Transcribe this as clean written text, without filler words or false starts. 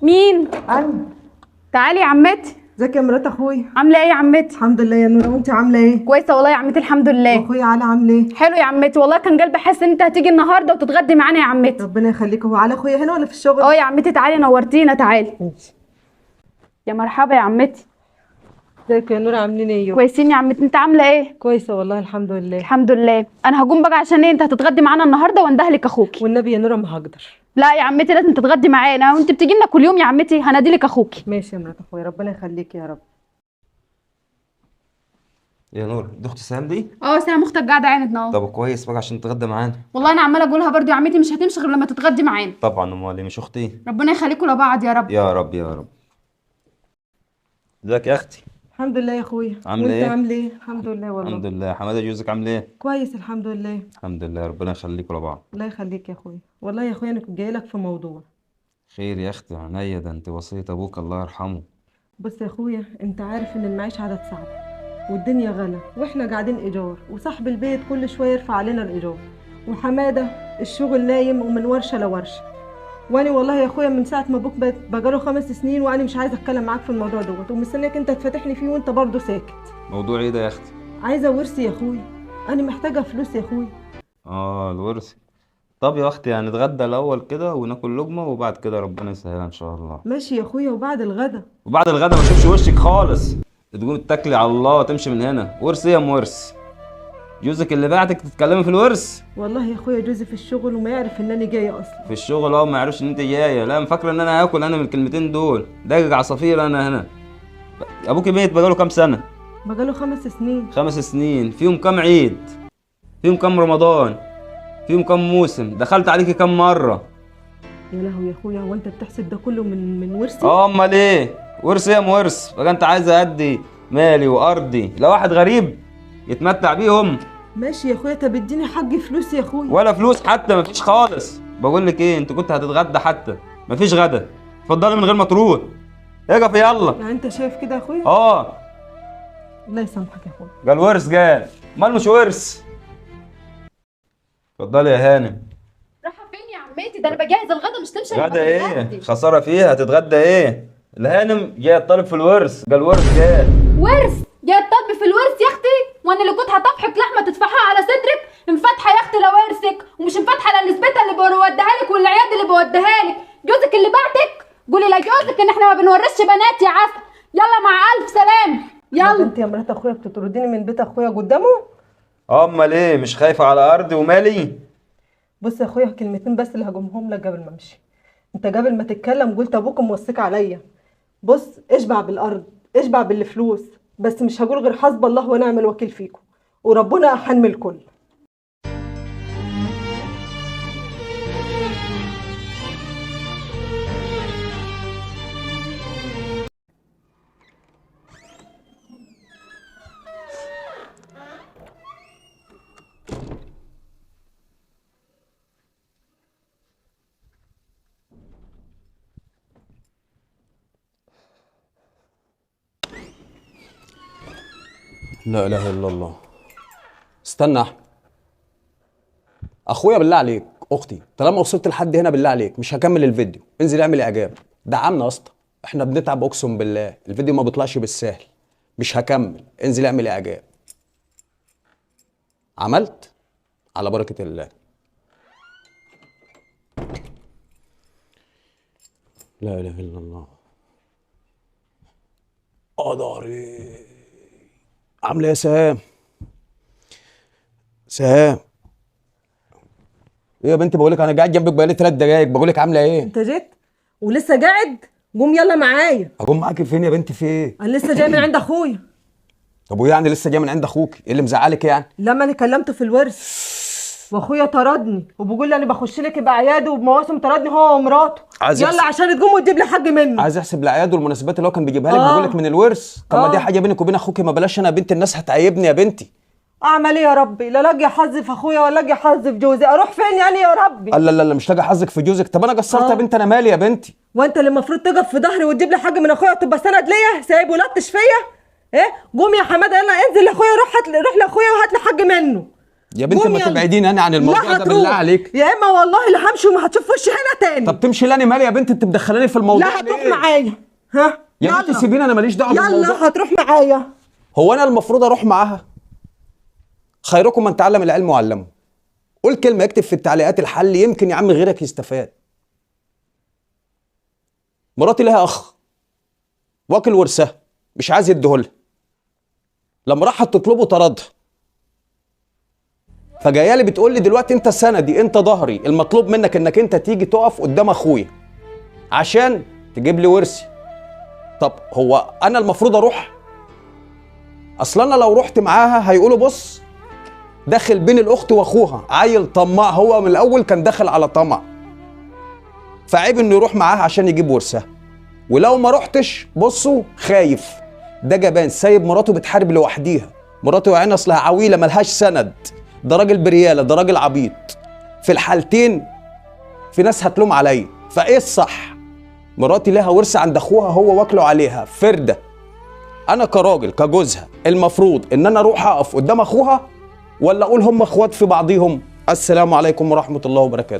مين؟ انا. تعالي يا عمتي. ازيك يا مرات اخويا؟ عامله ايه يا عمتي؟ الحمد لله يا نوره، وانت عامله ايه؟ كويسه والله يا عمتي الحمد لله. واخويا علي عامل ايه؟ حلو يا عمتي والله، كان قلبي حاسس ان انت هتيجي النهارده وتتغدي معانا يا عمتي. ربنا يخليك. هو علي اخويا هنا ولا في الشغل؟ اه يا عمتي تعالي نورتينا، تعالي. ماشي. يا مرحبا يا عمتي. ازيك يا نوره؟ عاملين ايه؟ كويسين يا عمتي، انت عامله ايه؟ كويسه والله الحمد لله. الحمد لله. انا هقوم بقى عشان ايه، انت هتتغدي معانا النهارده واندهلك اخوكي. والنبي يا نوره ما هقدر. لا يا عمتي لازم تتغدي معانا، وانت بتيجي لنا كل يوم يا عمتي، هناديلك اخوكي. ماشي يا مرات اخويا، ربنا يخليك يا رب. يا نور، دي اخت سهام دي؟ اه سلام، اختك قاعده عينتنا اهو. طب كويس بقى عشان تتغدى معانا. والله انا عماله اقولها برضو يا عمتي، مش هتمشي غير لما تتغدي معانا. طبعا، امال إيه، مش اختي؟ ربنا يخليكم لبعض يا رب. يا رب يا رب. ازيك يا اختي؟ الحمد لله يا اخويا. عامله وانت ايه؟ عامل ايه؟ الحمد لله والله. الحمد لله. حماده جوزك عامل ايه؟ كويس الحمد لله. الحمد لله، ربنا يخليكوا لبعض. الله يخليك يا اخويا. والله يا اخويا انا كنت جاي لك في موضوع. خير يا اختي؟ عينيا، ده انت وصية ابوك الله يرحمه. بص يا اخويا، انت عارف ان المعيشه عادت صعبه والدنيا غلا، واحنا قاعدين ايجار، وصاحب البيت كل شويه يرفع علينا الايجار، وحماده الشغل نايم ومن ورشه لورشه. وانا والله يا اخويا من ساعه ما ابوك بقاله 5 سنين وانا مش عايزه اتكلم معاك في الموضوع دوت، ومستنيك انت تفتحني فيه وانت برضه ساكت. موضوع ايه ده يا اختي؟ عايزه ورثي يا اخويا، انا محتاجه فلوس يا اخويا. الورث. طب يا اختي يعني نتغدى الاول كده وناكل لقمه، وبعد كده ربنا يسهلها ان شاء الله. ماشي يا اخويا، وبعد الغدا. وبعد الغدا ما اشوفش وشك خالص، تقوم تتكلي على الله وتمشي من هنا. ورث ايه يا ورث؟ جوزك اللي بعتك تتكلمي في الورث؟ والله يا اخويا جوزي في الشغل وما يعرف ان انا جايه اصلا. في الشغل ما يعرفش ان انت جايه؟ لا، فاكره ان انا هاكل انا من الكلمتين دول؟ دقق عصافير انا هنا. ابوك ميت بقاله كام سنه؟ بقاله 5 سنين. 5 سنين. فيهم كام عيد؟ فيهم كام رمضان؟ فيهم كام موسم؟ دخلت عليكي كام مره؟ يا لهوي يا اخويا، هو انت بتحسب ده كله من ورثي؟ امال ايه؟ ورث ايه يا ورث؟ بقى انت عايزه ادي مالي وارضي لواحد غريب يتمتع بيهم؟ ماشي يا اخويا، طب اديني حق فلوس يا اخويا. ولا فلوس حتى، مفيش خالص. بقول لك ايه، انت كنت هتتغدى حتى مفيش غدا. اتفضلي من غير ما تروح. اقف يلا. يعني انت شايف كده يا اخويا؟ الله يسامحك يا اخويا. قال ورث، قال مال مش ورث. اتفضلي يا هانم. رايحه فين يا عمتي؟ ده انا بجهز الغدا، مش تمشي غدا ايه؟ خساره فيها. هتتغدى ايه؟ الهانم جايه تطالب في الورث. قال ورث قال. ورث؟ جايه تطالبي في الورث يا اختي؟ وانا اللي كنت هطفحك لحمه تدفعها على صدرك؟ انفتحه يا اختي لورثك، ومش انفتحه للنسبتها اللي بوديها لك والعياد اللي بوديها لك. جوزك اللي بعتك قولي لجوزك ان احنا ما بنورثش بنات يا عسل. يلا مع الف سلامه. يلا. انت يا مرات اخويا بتطرديني من بيت اخويا قدامه؟ امال ايه؟ مش خايفه على ارضي ومالي؟ بص يا اخويا، كلمتين بس اللي هجمهم لك قبل ما امشي. انت قبل ما تتكلم قلت ابوك موصيك عليا. بص، اشبع بالارض، اشبع بالفلوس، بس مش هقول غير حسب الله ونعم الوكيل فيكم، وربنا احن من الكل. لا اله الا الله. استنى يا احمد. اخويا بالله عليك، اختي طالما وصلت لحد هنا بالله عليك مش هكمل الفيديو، انزل اعمل اعجاب، دعمنا يا اسطى، احنا بنتعب اقسم بالله، الفيديو ما بيطلعش بالسهل. مش هكمل، انزل اعمل اعجاب. عملت؟ على بركة الله. لا اله الا الله. قدري. عامله ايه يا سهام؟ سهام ايه يا بنتي؟ بقول لك انا قاعد جنبك بقالي 3 دقايق، بقول لك عامله ايه؟ انت جيت ولسه قاعد؟ قوم يلا معايا. اقوم معاكي فين يا بنتي؟ في ايه؟ انا لسه جاي من عند اخويا. طب وايه يعني لسه جاي من عند اخوك؟ ايه اللي مزعلك يعني؟ لما انا كلمته في الورث واخويا طردني وبيقول لي انا بخش لك بعياده وبمواسم، طردني هو ومراته. يلا عشان تقوم وتجيب لي حاج منه. عايز احسب الاعياد والمناسبات اللي هو كان بيجيبها لك بيقول لك من الورث. طب ما دي حاجه بينك وبين اخوك، ما بلاش انا بنت الناس هتعيبني يا بنتي. اعمل ايه يا ربي؟ لا لاقي حظ في اخويا ولا لاقي حظ في جوزي، اروح فين يعني يا ربي؟ لا لا لا مش لاقي حظك في جوزك. طب انا قصرت يا بنت؟ انا مالي يا بنتي؟ وانت اللي المفروض تقف في ظهري وتجيب لي حاجه من اخويا وتبقى سند ليا، سايب ولطش فيا؟ ايه؟ قوم يا حماده يلا انزل لاخويا، روح لاخويا وهات لي حاج منه. يا بنت قوم ما يلا. تبعديني انا عن الموضوع لا ده بالله هتروح. عليك. يا اما والله لا همشي وما هتشوف وشي هنا تاني. طب تمشي لاني مالي يا بنت، انت مدخلاني في الموضوع لا هتروح ليه؟ معايا. ها يا بنت سيبيني انا ماليش دعوه بالموضوع. يلا هتروح معايا. هو انا المفروض اروح معاها؟ خيركم من تعلم العلم وعلمه. قول كلمه، اكتب في التعليقات الحل، يمكن يا عم غيرك يستفاد. مراتي لها اخ واكل ورثها مش عايز يديهولها، لما راحت تطلبه طردها، فجايه لي بتقول لي دلوقتي انت سندي، انت ظهري، المطلوب منك انك انت تيجي تقف قدام اخويا عشان تجيب لي ورثي. طب هو انا المفروض اروح؟ اصل انا لو رحت معاها هيقولوا بص داخل بين الاخت واخوها، عيل طماع، هو من الاول كان داخل على طمع، فعيب انه يروح معاها عشان يجيب ورثها. ولو ما رحتش بصوا خايف، ده جبان سايب مراته بتحارب لوحديها، مراته يا عيني اصلها عويله ملهاش سند، ده راجل برياله، ده راجل عبيط. في الحالتين في ناس هتلوم عليا، فايه الصح؟ مراتي لها ورث عند اخوها هو واكله عليها فرده، انا كراجل كجوزها المفروض ان انا اروح اقف قدام اخوها ولا اقول هم اخوات في بعضيهم؟ السلام عليكم ورحمه الله وبركاته.